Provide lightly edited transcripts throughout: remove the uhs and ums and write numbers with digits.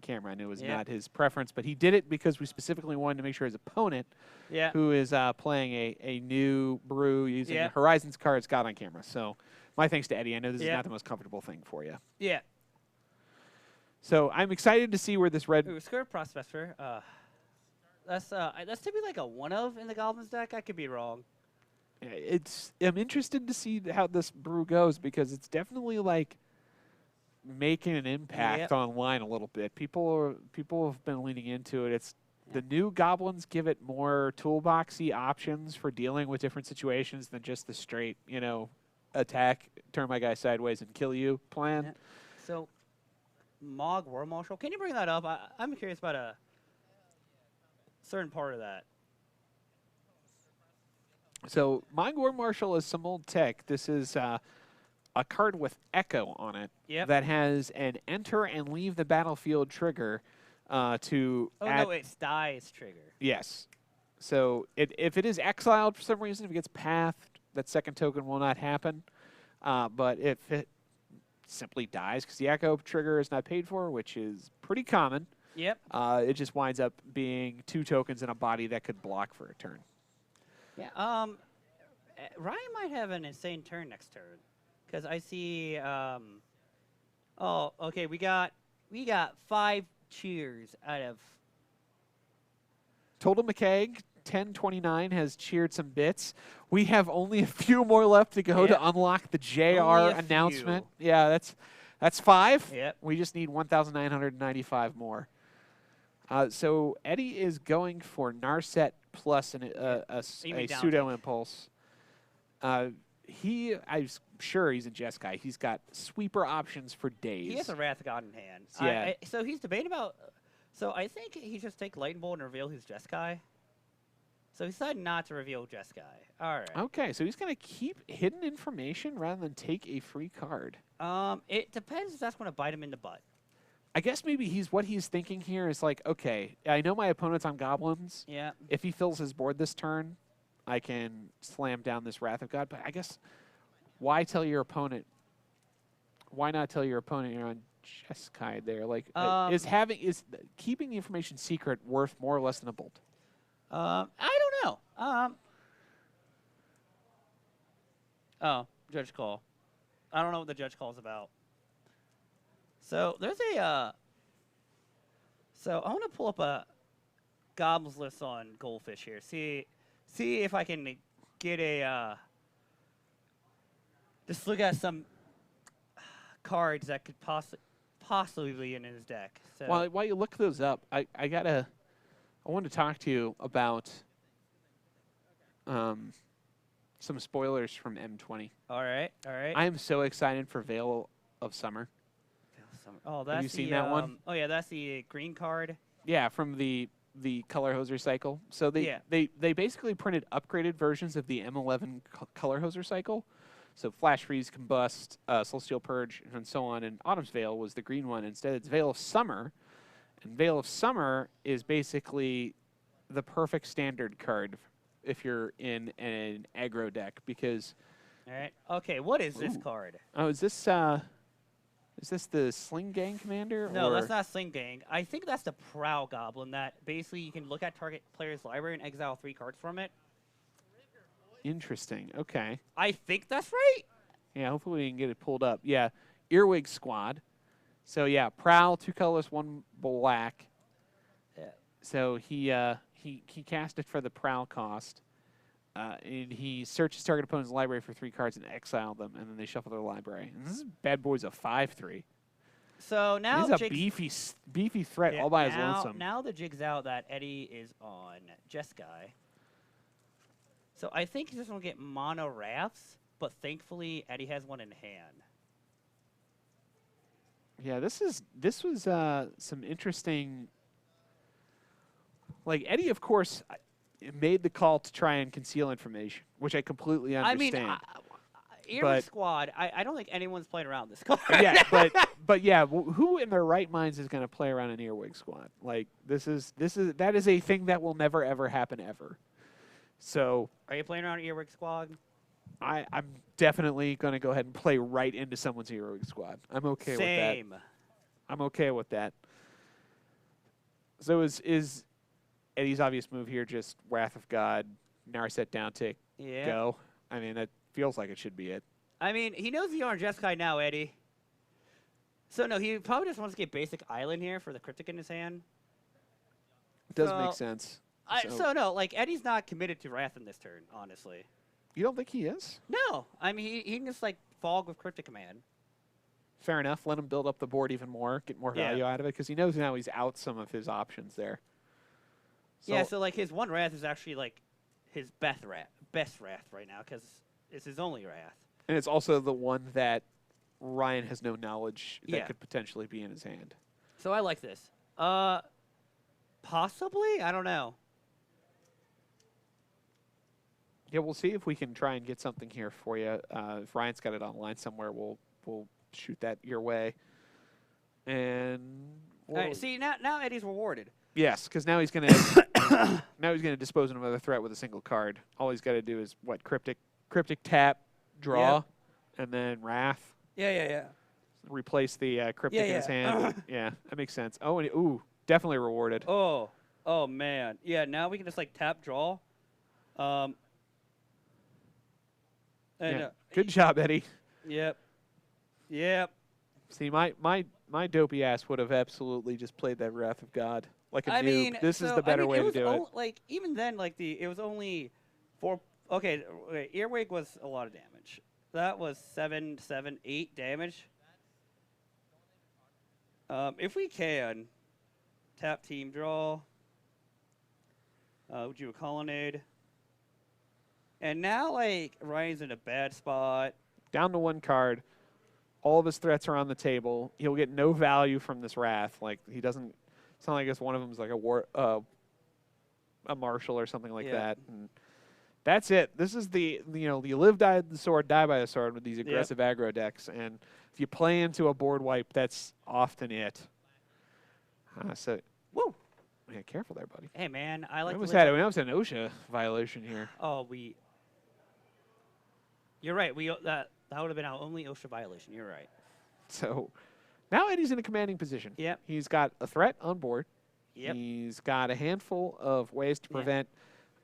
camera. I knew it was not his preference, but he did it because we specifically wanted to make sure his opponent, who is playing a new brew using Horizons cards, got on camera. So my thanks to Eddie. I know this is not the most comfortable thing for you. Yeah. So I'm excited to see where this red... Ooh, Skirt Prospector. That's typically like a one-of in the Goblins deck. I could be wrong. I'm interested to see how this brew goes because it's definitely like making an impact online a little bit. People have been leaning into it. It's the new Goblins give it more toolboxy options for dealing with different situations than just the straight, attack, turn my guy sideways and kill you plan. Yeah. So, Mog War Marshal, can you bring that up? I'm curious about a certain part of that. So, Mog War Marshal is some old tech. This is a card with Echo on it that has an enter and leave the battlefield trigger to no, it's dies trigger. Yes. So, if it is exiled for some reason, if it gets pathed, that second token will not happen. But if it simply dies because the Echo trigger is not paid for, which is pretty common, it just winds up being 2 tokens in a body that could block for a turn. Yeah. Ryan might have an insane turn next turn because I see. Oh, okay. We got 5 cheers out of. Total McKeag 1029 has cheered some bits. We have only a few more left to go to unlock the JR announcement. Few. Yeah, that's 5. Yep. We just need 1,995 more. So Eddie is going for Narset plus a pseudo impulse. I'm sure he's in Jeskai. He's got sweeper options for days. He has a Wrath of God in hand. Yeah. So he's debating about. So I think he just take Lightning Bolt and reveal his Jeskai. So he decided not to reveal Jeskai. All right. Okay, so he's going to keep hidden information rather than take a free card. It depends if that's going to bite him in the butt. I guess maybe what he's thinking here is like, okay, I know my opponent's on Goblins. Yeah. If he fills his board this turn, I can slam down this Wrath of God. But I guess why tell your opponent? Why not tell your opponent you're on Jeskai there? Like, is keeping the information secret worth more or less than a bolt? I don't know. Oh, judge call. I don't know what the judge call is about. So there's a. So I want to pull up a Goblins list on Goldfish here. See if I can get a. Just look at some cards that could possibly be in his deck. So While you look those up, I want to talk to you about some spoilers from M20. All right. I am so excited for Veil of Summer. Oh, that's Have you seen that one? Oh yeah, that's the green card. Yeah, from the Color Hoser cycle. So they basically printed upgraded versions of the M11 Color Hoser cycle. So Flash Freeze, Combust, Celestial Purge, and so on. And Autumn's Veil was the green one. Instead, it's Veil of Summer. And Veil of Summer is basically the perfect standard card if you're in an aggro deck because... All right. Okay, what is this card? Oh, is this the Sling Gang Commander? No, that's not Sling Gang. I think that's the Prowl Goblin that basically you can look at target player's library and exile 3 cards from it. Interesting. Okay. I think that's right. Yeah, hopefully we can get it pulled up. Yeah, Earwig Squad. So yeah, Prowl, 2 colorless, 1 black. Yeah. So he cast it for the Prowl cost, and he searches target opponent's library for 3 cards and exile them, and then they shuffle their library. And this bad boy's a 5/3. So now he's a beefy threat all by his lonesome. Now the jig's out that Eddie is on Jeskai. So I think he's just gonna get mono Wraths, but thankfully Eddie has one in hand. Yeah, this was some interesting. Like Eddie, of course, made the call to try and conceal information, which I completely understand. I mean, Earwig Squad. I don't think anyone's playing around this card. Yeah, but yeah, who in their right minds is going to play around an Earwig Squad? Like that is a thing that will never ever happen ever. So, are you playing around Earwig Squad? I'm definitely going to go ahead and play right into someone's Earwig Squad. I'm okay with that. Same. I'm okay with that. So is Eddie's obvious move here just Wrath of God, Narset down tick, go? I mean, that feels like it should be it. I mean, he knows you're on Jeskai now, Eddie. So, no, he probably just wants to get basic Island here for the Cryptic in his hand. It does make sense. So, no, like, Eddie's not committed to Wrath in this turn, honestly. You don't think he is? No. I mean, he can just, like, Fog with Cryptic Command. Fair enough. Let him build up the board even more, get more value out of it, because he knows now he's out some of his options there. So, so, like, his one Wrath is actually, like, his best Wrath right now, because it's his only Wrath. And it's also the one that Ryan has no knowledge that could potentially be in his hand. So I like this. Possibly? I don't know. Yeah, we'll see if we can try and get something here for you. If Ryan's got it online somewhere, we'll shoot that your way. And all right, see now Eddie's rewarded. Yes, because now he's gonna dispose of another threat with a single card. All he's got to do is cryptic tap, draw, and then Wrath. Yeah. Replace the cryptic in his hand. Yeah, that makes sense. Oh, and definitely rewarded. Oh man. Yeah, now we can just like tap draw. Good job, Eddie. Yep. See, my dopey ass would have absolutely just played that Wrath of God like a noob. Mean, this is the better way to do it. Like even then, like it was only 4. Okay, Earwig was a lot of damage. That was 7, 8 damage. If we can, tap team draw. Would you a colonnade? And now, like, Ryan's in a bad spot. Down to 1 card. All of his threats are on the table. He'll get no value from this Wrath. Like, he doesn't. It's not like one of them is like a marshal or something like that. And that's it. This is you live by the sword, die by the sword with these aggressive aggro decks. And if you play into a board wipe, that's often it. Whoa. Yeah, careful there, buddy. Hey, man, I like. We almost had an OSHA violation here. Oh, You're right. That would have been our only OSHA violation. You're right. So now Eddie's in a commanding position. Yep. He's got a threat on board. Yep. He's got a handful of ways to prevent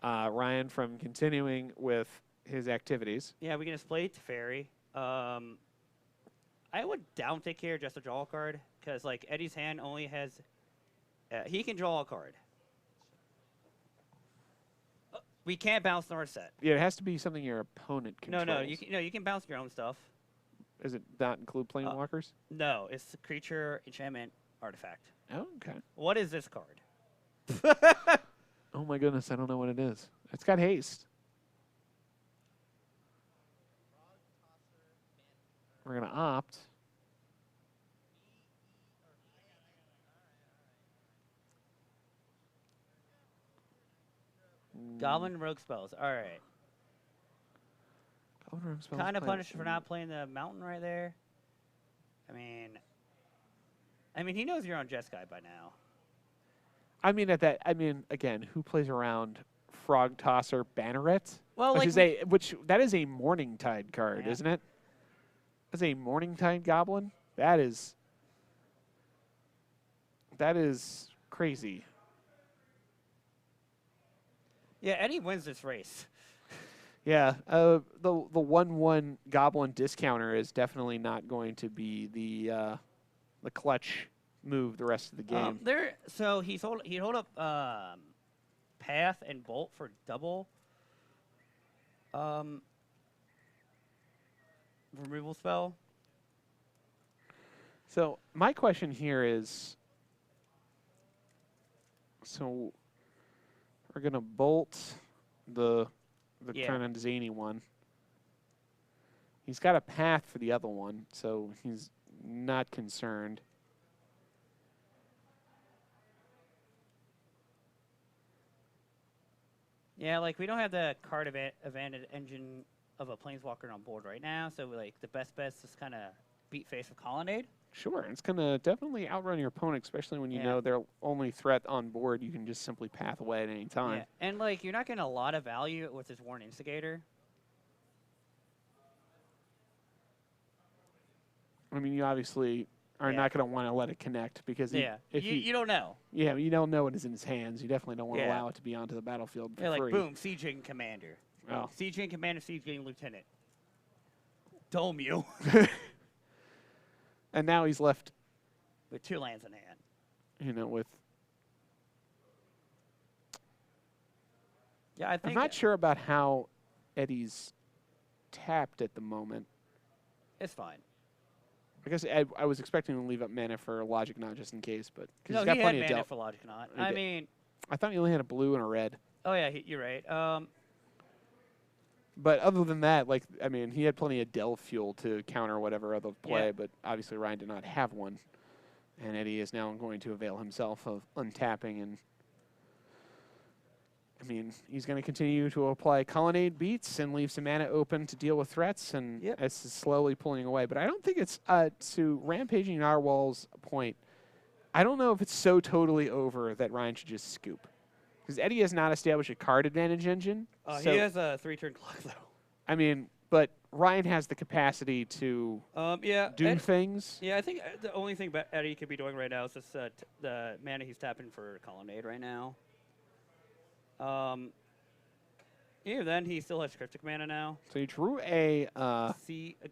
Ryan from continuing with his activities. Yeah, we can just play Teferi. I would downtick here just to draw a card because like Eddie's hand only has. He can draw a card. We can't bounce nor set. Yeah, it has to be something your opponent controls. No. You can bounce your own stuff. Does it not include planeswalkers? No, it's a creature, enchantment, artifact. Oh, okay. What is this card? Oh my goodness, I don't know what it is. It's got haste. We're gonna opt. Goblin rogue spells. All right. Goblin rogue spells. Kind of punished for not playing the mountain right there. I mean, he knows you're on Jeskai by now. Again, who plays around Frog Tosser Banneret? Well, that is a Morningtide card, isn't it? That's a Morningtide Goblin. That is crazy. Yeah, Eddie wins this race. Yeah, the 1/1 Goblin discounter is definitely not going to be the clutch move the rest of the game. So he'd hold up Path and Bolt for double removal spell. So my question here is, so we're gonna bolt the kind of zany one. He's got a path for the other one, so he's not concerned. Yeah, like we don't have the card advantage engine of a planeswalker on board right now, so like the best bet is kind of beat face of Colonnade. Sure, it's gonna definitely outrun your opponent, especially when you know their only threat on board. You can just simply path away at any time. Yeah, and like you're not getting a lot of value with this Warren Instigator. I mean, you obviously are not going to want to let it connect because if you don't know. Yeah, you don't know what is in his hands. You definitely don't want to allow it to be onto the battlefield for free. Like boom, Siege King Commander. Oh. Siege King Commander, Siege King Lieutenant. Dome you. And now he's left with 2 lands in hand. You know, with. Yeah, I think. I'm not sure about how Eddie's tapped at the moment. It's fine. I guess I was expecting him to leave up mana for Logic Knot just in case, but no, he's got he plenty had of mana for Logic Knot. I mean, I thought he only had a blue and a red. Oh yeah, you're right. But other than that, like I mean, he had plenty of Delve fuel to counter whatever other play, but obviously Ryan did not have one, and Eddie is now going to avail himself of untapping and. I mean, he's going to continue to apply Colonnade beats and leave some mana open to deal with threats, and it's slowly pulling away. But I don't think it's, to Rampaging Narwhal's point, I don't know if it's so totally over that Ryan should just scoop. Because Eddie has not established a card advantage engine. He has a 3-turn clock, though. I mean, but Ryan has the capacity to do things. Yeah, I think the only thing Eddie could be doing right now is just the mana he's tapping for Colonnade right now. Even then, he still has Cryptic mana now. So he drew a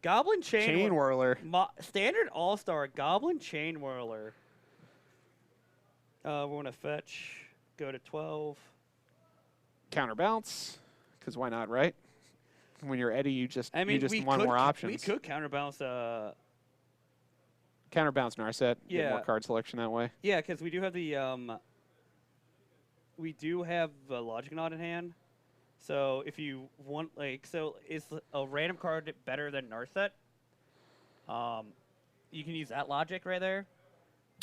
Goblin Chain Whirler. Standard All-Star Goblin Chain Whirler. We're going to fetch, go to 12. Counterbalance, because why not, right? When you're Eddie, you just want more options. We could counterbalance. Counterbalance Narset. Get more card selection that way. Yeah, because we do have the. We do have Logic Knot in hand, so if you want, is a random card better than Narset? You can use that logic right there.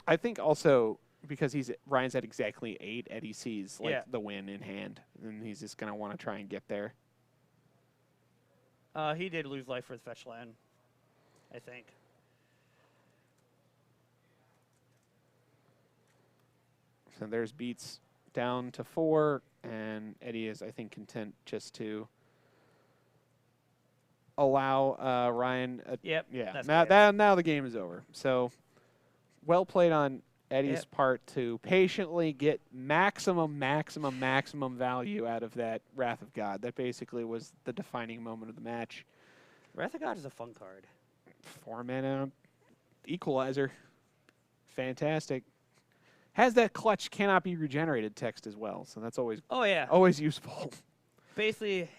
I think also because Ryan's at exactly 8, Eddie sees the win in hand, and he's just gonna want to try and get there. He did lose life for his fetch land, I think. So there's beats. Down to 4, and Eddie is, I think, content just to allow Ryan. Yeah. Now the game is over. So well played on Eddie's part to patiently get maximum value out of that Wrath of God. That basically was the defining moment of the match. Wrath of God is a fun card. 4 mana equalizer. Fantastic. Has that clutch cannot be regenerated text as well, so that's always always useful. Basically,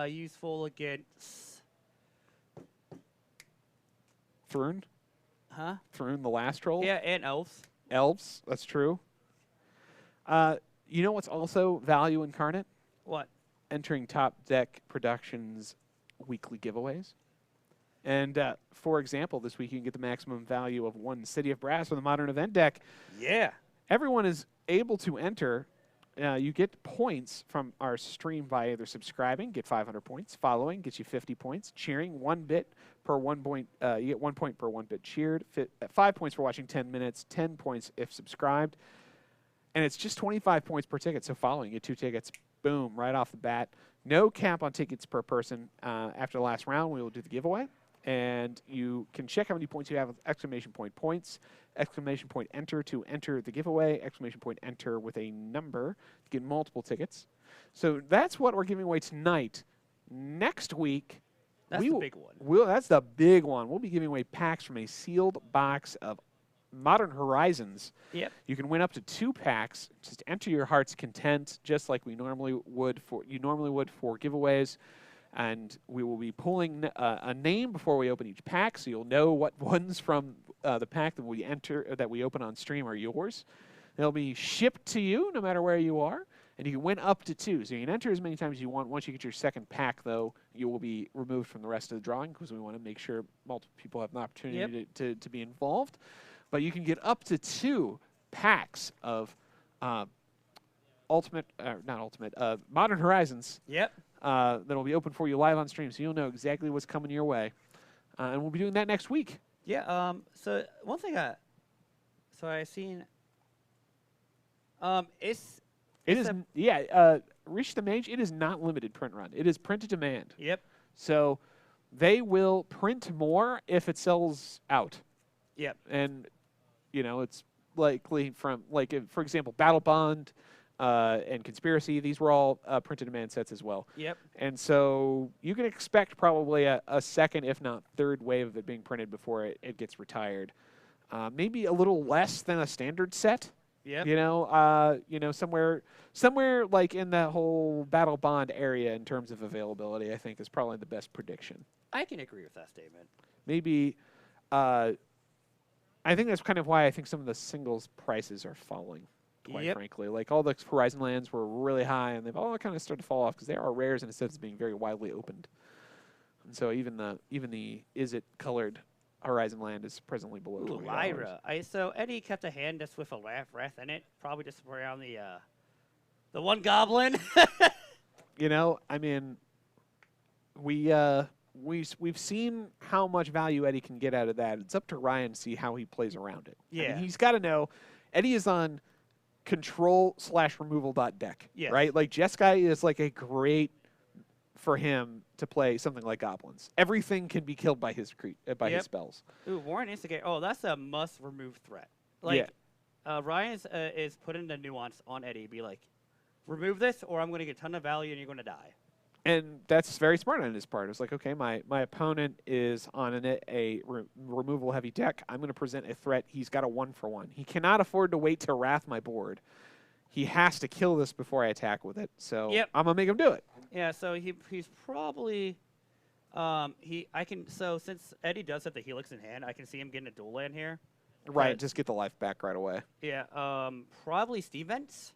useful against Thrun. Huh? Thrun, the last troll. Yeah, and elves. Elves, that's true. You know what's also value incarnate? What? Entering Top Deck Productions weekly giveaways. And, for example, this week you can get the maximum value of 1 City of Brass from the Modern Event deck. Yeah. Everyone is able to enter. You get points from our stream by either subscribing, get 500 points, following, gets you 50 points, cheering, 1 bit per 1 point. You get 1 point per 1 bit cheered, 5 points for watching 10 minutes, 10 points if subscribed. And it's just 25 points per ticket. So following, you get 2 tickets, boom, right off the bat. No cap on tickets per person. After the last round, we will do the giveaway. And you can check how many points you have with exclamation point points, exclamation point enter to enter the giveaway, exclamation point enter with a number to get multiple tickets. So that's what we're giving away tonight. Next week, that's the big one. That's the big one. We'll be giving away packs from a sealed box of Modern Horizons. Yep. You can win up to 2 packs. Just enter your heart's content, just like we normally would for giveaways. And we will be pulling a name before we open each pack, so you'll know what ones from the pack that we open on stream are yours. They'll be shipped to you no matter where you are, and you can win up to 2. So you can enter as many times as you want. Once you get your second pack, though, you will be removed from the rest of the drawing because we want to make sure multiple people have an opportunity to be involved. But you can get up to 2 packs of Modern Horizons. Yep. That'll be open for you live on stream, so you'll know exactly what's coming your way. And we'll be doing that next week. Yeah. So one thing I seen. Reach the Mage. It is not limited print run. It is print to demand. Yep. So they will print more if it sells out. Yep. And, it's likely from, for example, Battle Bond and Conspiracy, these were all printed demand sets as well. Yep. And so you can expect probably a second, if not third wave of it being printed before it gets retired. Maybe a little less than a standard set. Yep. Somewhere like in that whole Battle Bond area in terms of availability, I think is probably the best prediction. I can agree with that statement. Maybe, I think that's kind of why I think some of the singles prices are falling, quite frankly. Like all the Horizon lands were really high, and they've all kind of started to fall off because they are rares in a sense of being very widely opened. And so even the Is It colored Horizon land is presently below $20. Lyra. So Eddie kept a hand just with a wrath in it, probably just around the one goblin. I mean, we've seen how much value Eddie can get out of that. It's up to Ryan to see how he plays around it. Yeah. I mean, he's got to know Eddie is on control/removal.deck. Yes. Right? Like Jeskai is like a great for him to play something like Goblins. Everything can be killed by his his spells. Ooh, Warren Instigate. Oh, that's a must remove threat. Like Ryan is putting the nuance on Eddie. Be like, remove this, or I'm going to get a ton of value, and you're going to die. And that's very smart on his part. It's like, okay, my opponent is on a removal-heavy deck. I'm going to present a threat. He's got a 1-for-1. He cannot afford to wait to wrath my board. He has to kill this before I attack with it. So I'm going to make him do it. Yeah, so he's probably so since Eddie does have the Helix in hand, I can see him getting a dual land here. Right, just get the life back right away. Yeah, probably Steve Vents.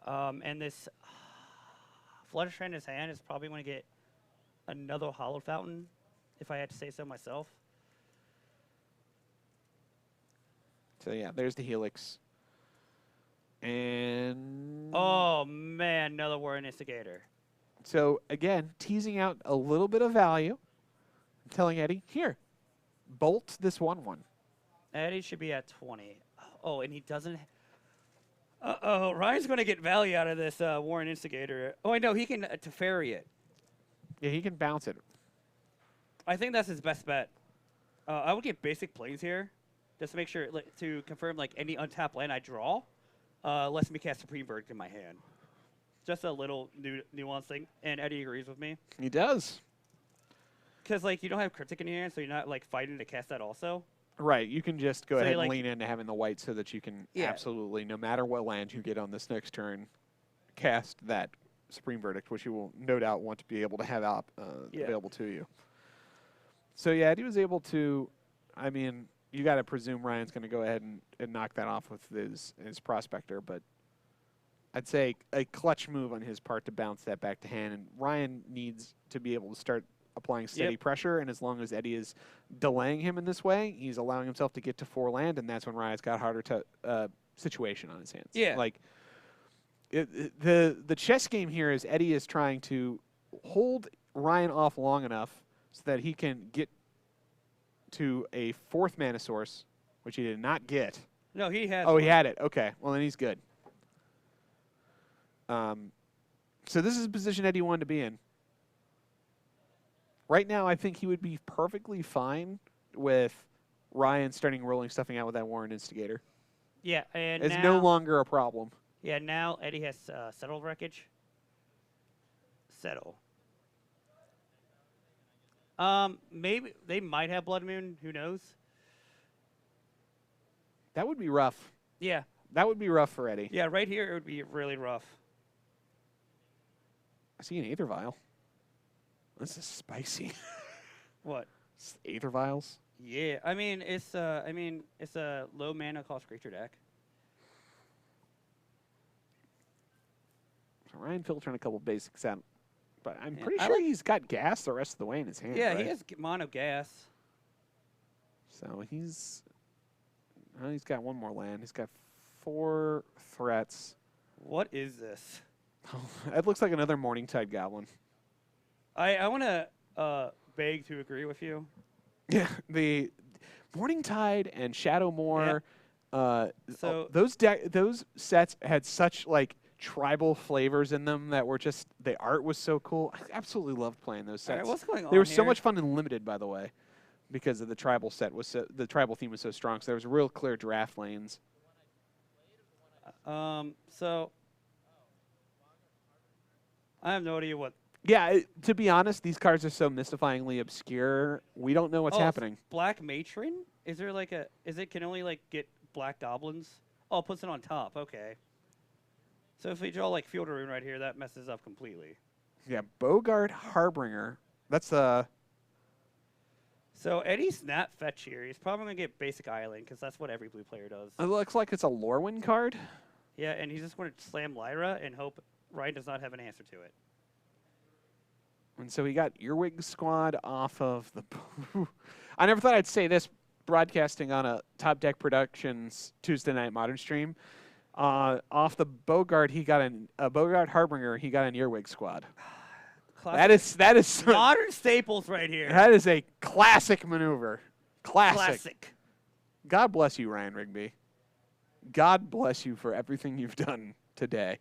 And this Fluttershy in his hand is probably going to get another Hollow Fountain, if I had to say so myself. So yeah, there's the Helix. And oh man, another Warren Instigator. So again, teasing out a little bit of value. I'm telling Eddie, here, bolt this 1/1. Eddie should be at 20. Oh, and he doesn't. Uh-oh, Ryan's going to get value out of this Warren Instigator. Oh, I know, he can Teferi it. Yeah, he can bounce it. I think that's his best bet. I would get basic plays here, just to make sure, to confirm, any untapped land I draw, lets me cast Supreme Verdict in my hand. Just a little nuance thing, and Eddie agrees with me. He does. Because, you don't have Cryptic in your hand, so you're not, fighting to cast that also. Right, you can just go ahead and lean into having the white so that you can absolutely, no matter what land you get on this next turn, cast that Supreme Verdict, which you will no doubt want to be able to have available to you. So yeah, Eddie was able to, I mean, you got to presume Ryan's going to go ahead and knock that off with his Prospector, but I'd say a clutch move on his part to bounce that back to hand, and Ryan needs to be able to start applying steady pressure, and as long as Eddie is delaying him in this way, he's allowing himself to get to 4 land, and that's when Ryan's got harder to situation on his hands. Yeah. The chess game here is Eddie is trying to hold Ryan off long enough so that he can get to a 4th mana source, which he did not get. No, he had. Oh, he had it. Okay, well then he's good. So this is the position Eddie wanted to be in. Right now, I think he would be perfectly fine with Ryan starting rolling stuffing out with that Warren Instigator. Yeah, and it's no longer a problem. Yeah, now Eddie has Settle Wreckage. Settle. Maybe they might have Blood Moon. Who knows? That would be rough. Yeah. That would be rough for Eddie. Yeah, right here it would be really rough. I see an Aether Vial. This is spicy. What? Aether Vials? Yeah, it's a low mana cost creature deck. So Ryan filtering a couple basics out, but I'm pretty sure he's got gas the rest of the way in his hand. Yeah, right? he has mono gas. So he's got 1 more land. He's got 4 threats. What is this? It looks like another Morningtide Goblin. I want to beg to agree with you. Yeah, the Morningtide and Shadowmoor. Yeah. So those sets had such tribal flavors in them that were just the art was so cool. I absolutely loved playing those sets. All right, what's going on? They were so much fun and limited, by the way. because of the tribal the tribal theme was so strong. So there was real clear draft lanes. So I have no idea what. Yeah, to be honest, these cards are so mystifyingly obscure. We don't know what's happening. Black Matron? Is there like a? Is it can only like get black goblins? Oh, it puts it on top. Okay. So if we draw like Fielder Rune right here, that messes up completely. Yeah, Bogart Harbinger. That's So Eddie's not fetch here. He's probably gonna get basic island because that's what every blue player does. It looks like it's a Lorwyn card. Yeah, and he's just going to slam Lyra and hope Ryan does not have an answer to it. And so he got Earwig Squad off of the. I never thought I'd say this broadcasting on a Top Deck Productions Tuesday Night Modern stream. Off the Bogart, he got a Bogart Harbinger. He got an Earwig Squad. That is modern staples right here. That is a classic maneuver. Classic. God bless you, Ryan Rigby. God bless you for everything you've done today.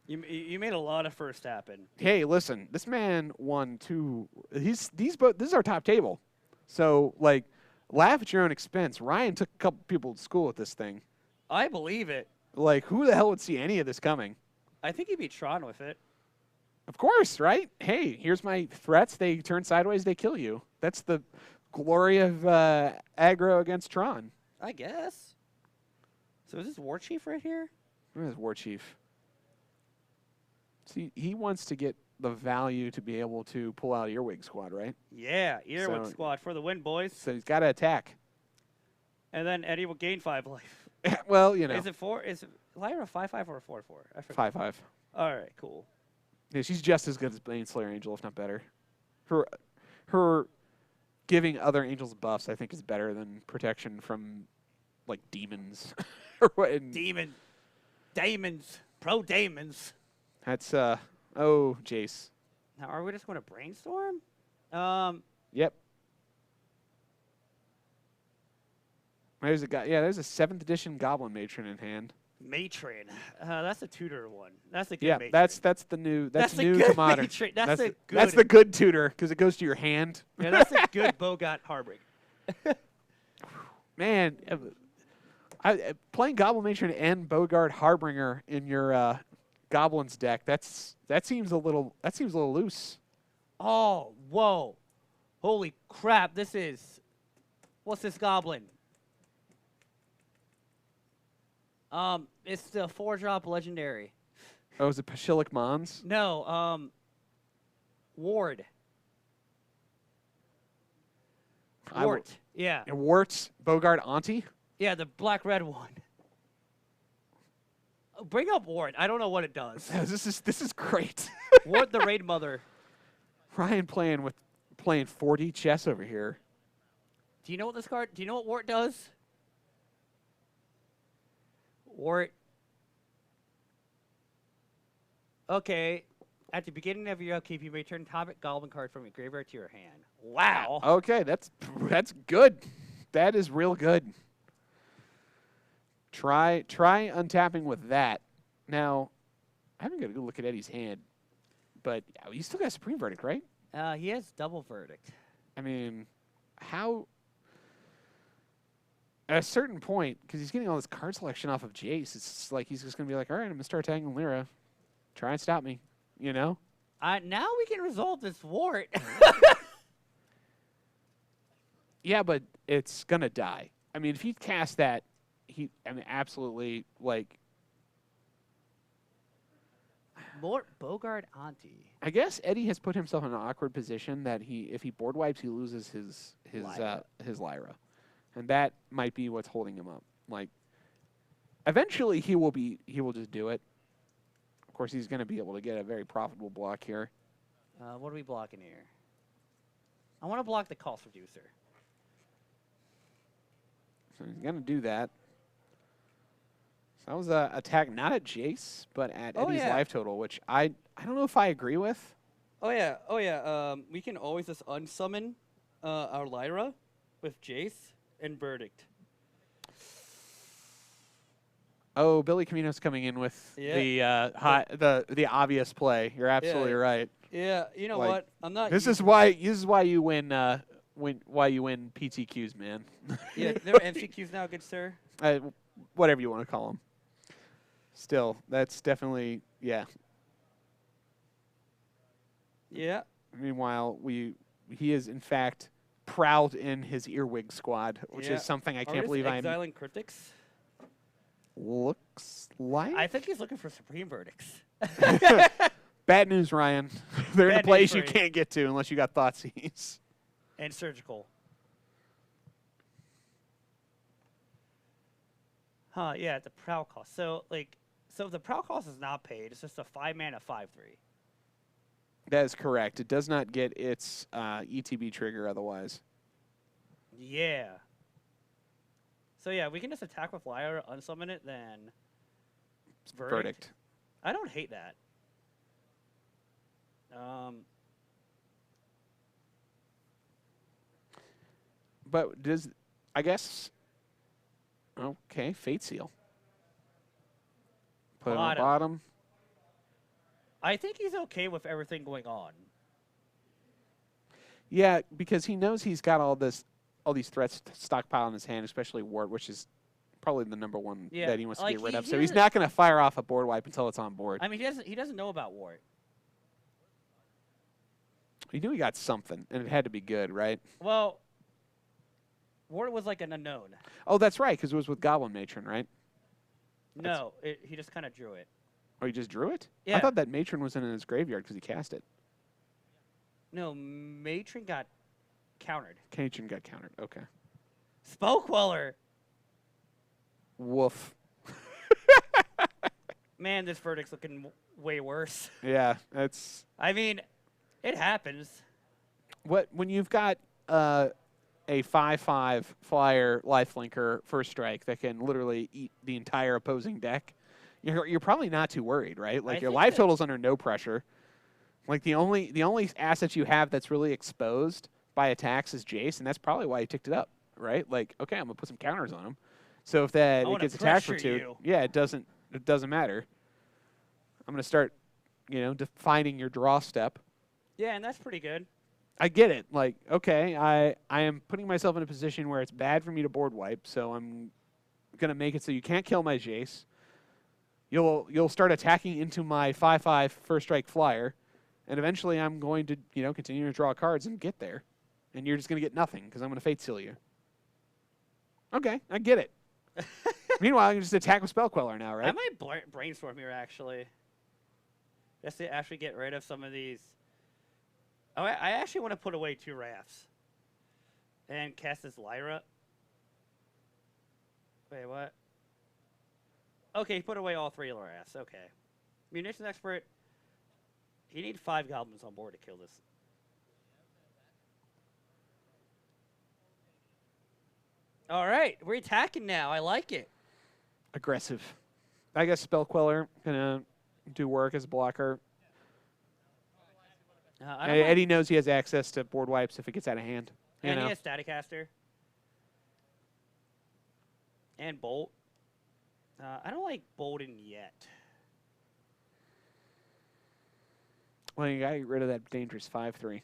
You made a lot of first happen. Hey, listen, this man won two. This is our top table. So like, laugh at your own expense. Ryan took a couple people to school with this thing. I believe it. Like, who the hell would see any of this coming? I think he beat Tron with it. Of course, right? Hey, here's my threats. They turn sideways, they kill you. That's the glory of aggro against Tron. I guess. So is this War Chief right here? Where is War Chief? See, he wants to get the value to be able to pull out Earwig Squad, right? Yeah, Earwig Squad for the win, boys. So he's got to attack. And then Eddie will gain 5 life. Well, you know. Is it Lyra 5/5 or a 4/4? 5/5. All right, cool. Yeah, she's just as good as Baneslayer Angel, if not better. Her giving other angels buffs, I think, is better than protection from, like, demons. Daemons. Pro-daemons. That's, Jace. Now, are we just going to brainstorm? Yep. There's a guy. Yeah, there's a 7th edition Goblin Matron in hand. Matron. That's a tutor one. That's a good matron. That's the new. That's new to modern. Matron. That's the good tutor because it goes to your hand. Yeah, that's a good Bogart Harbinger. Man, playing Goblin Matron and Bogart Harbinger in your Goblins deck. That seems a little loose. Oh, whoa. Holy crap, what's this goblin? It's the 4-drop legendary. Oh, is it Pashilic Mons? No, Ward. Wart, yeah. And Wart's Bogart Auntie? Yeah, the black-red one. Bring up Ward. I don't know what it does. This is great. Ward the Raid Mother. Ryan playing 4D chess over here. Do you know what Wart does? Wart. Okay. At the beginning of your upkeep, you may turn top Goblin card from your graveyard to your hand. Wow. Okay, that's good. That is real good. Try untapping with that. Now, I haven't got to go look at Eddie's hand, but you still got Supreme Verdict, right? He has double verdict. I mean, how? At a certain point, because he's getting all this card selection off of Jace, it's like he's just going to be like, all right, I'm going to start attacking Lyra. Try and stop me, you know? Now we can resolve this wart. Yeah, but it's going to die. I mean, if he cast that, absolutely, like... Bogart Auntie. I guess Eddie has put himself in an awkward position that if he board wipes, he loses his Lyra. And that might be what's holding him up. Like, eventually he will just do it. Of course, he's going to be able to get a very profitable block here. What are we blocking here? I want to block the cost reducer. So he's going to do that. So that was an attack not at Jace, but at Eddie's life total, which I don't know if I agree with. Oh, yeah. We can always just unsummon our Lyra with Jace and Verdict. Oh, Billy Camino's coming in with the obvious play. You're absolutely right. Yeah, you know what? I'm not. This is why you win why you win PTQs, man. Yeah, they're MCQs now, good sir. Whatever you want to call them. Still, that's definitely yeah. Yeah. Meanwhile, he is in fact proud in his earwig squad, which is something I can't believe I'm exiling critics. Looks like. I think he's looking for supreme verdicts. Bad news, Ryan. They're in a place you can't get to unless you got Thoughtseize. And surgical. Huh, yeah, the prowl cost. So if the prowl cost is not paid, it's just a 5-mana 5/3. That is correct. It does not get its ETB trigger otherwise. Yeah. So yeah, we can just attack with Lyra, unsummon it, then verdict. I don't hate that. But I guess okay, Fate Seal. Put it on the bottom. I think he's okay with everything going on. Yeah, because he knows he's got all these threats stockpiled in his hand, especially Wart, which is probably the number one that he wants to get rid of. So he's not going to fire off a board wipe until it's on board. I mean, he doesn't know about Wart. He knew he got something, and it had to be good, right? Well, Wart was like an unknown. Oh, that's right, because it was with Goblin Matron, right? No, he just kind of drew it. Oh, he just drew it? Yeah. I thought that Matron was in his graveyard because he cast it. No, Matron got countered. Matron got countered. Okay. Spellqueller. Woof. Man, this verdict's looking way worse. Yeah, that's. I mean, it happens. When you've got a 5/5 flyer lifelinker first strike that can literally eat the entire opposing deck, you're probably not too worried, right? Like your life total's under no pressure. Like the only asset you have that's really exposed by attacks is Jace, and that's probably why he ticked it up, right? Like, okay, I'm gonna put some counters on him. So if it gets attacked for 2, yeah, it doesn't matter. I'm gonna start, defining your draw step. Yeah, and that's pretty good. I get it. Like, okay, I am putting myself in a position where it's bad for me to board wipe, so I'm gonna make it so you can't kill my Jace. You'll start attacking into my 5/5 first strike flyer, and eventually I'm going to continue to draw cards and get there, and you're just gonna get nothing because I'm gonna Fate Seal you. Okay, I get it. Meanwhile, I can just attack with Spellqueller now, right? I might brainstorm here actually. Just to actually get rid of some of these. Oh, I actually want to put away 2 Rafts. And cast this Lyra. Wait, what? Okay, put away all 3 Rafts. Okay. Munitions Expert. You need 5 Goblins on board to kill this. All right, we're attacking now. I like it. Aggressive. I guess Spellqueller gonna do work as a blocker. Eddie knows he has access to board wipes if it gets out of hand. And he has Staticaster. And Bolt. I don't like Bolden yet. Well, you gotta get rid of that dangerous 5/3.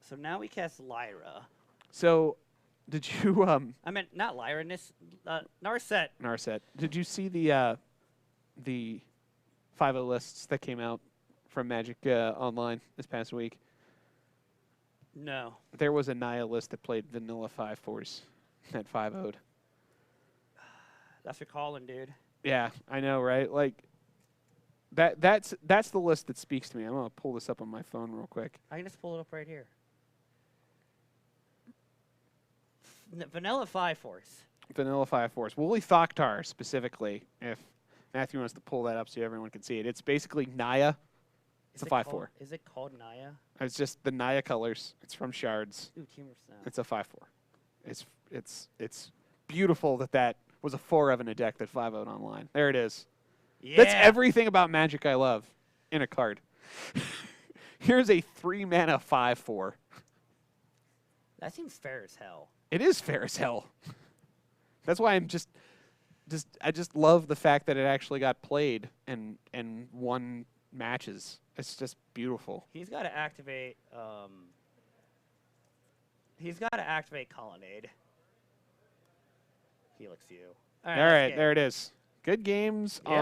So now we cast Lyra. So, did you I meant not Lyra, Narset. Narset. Did you see the 5/0 lists that came out from Magic Online this past week? No. There was a Naya list that played vanilla 5/4s at 5/0'd. That's your calling, dude. Yeah, I know, right? Like that's the list that speaks to me. I'm gonna pull this up on my phone real quick. I can just pull it up right here. Vanilla 5/4s. Vanilla 5/4s. Wooly Thoktar specifically, if Matthew wants to pull that up so everyone can see it. It's basically Naya. It's a 5/4. Is it called Naya? It's just the Naya colors. It's from Shards. Ooh, Team of Snow. It's a 5/4. It's beautiful that was a 4 of in a deck that 5/0'd online. There it is. Yeah. That's everything about Magic I love in a card. Here's a 3-mana 5/4. That seems fair as hell. It is fair as hell. That's why I'm I just love the fact that it actually got played and won matches. It's just beautiful. He's got to activate He's got to activate Colonnade. Helix you. All right, there it is. Good games. Yeah.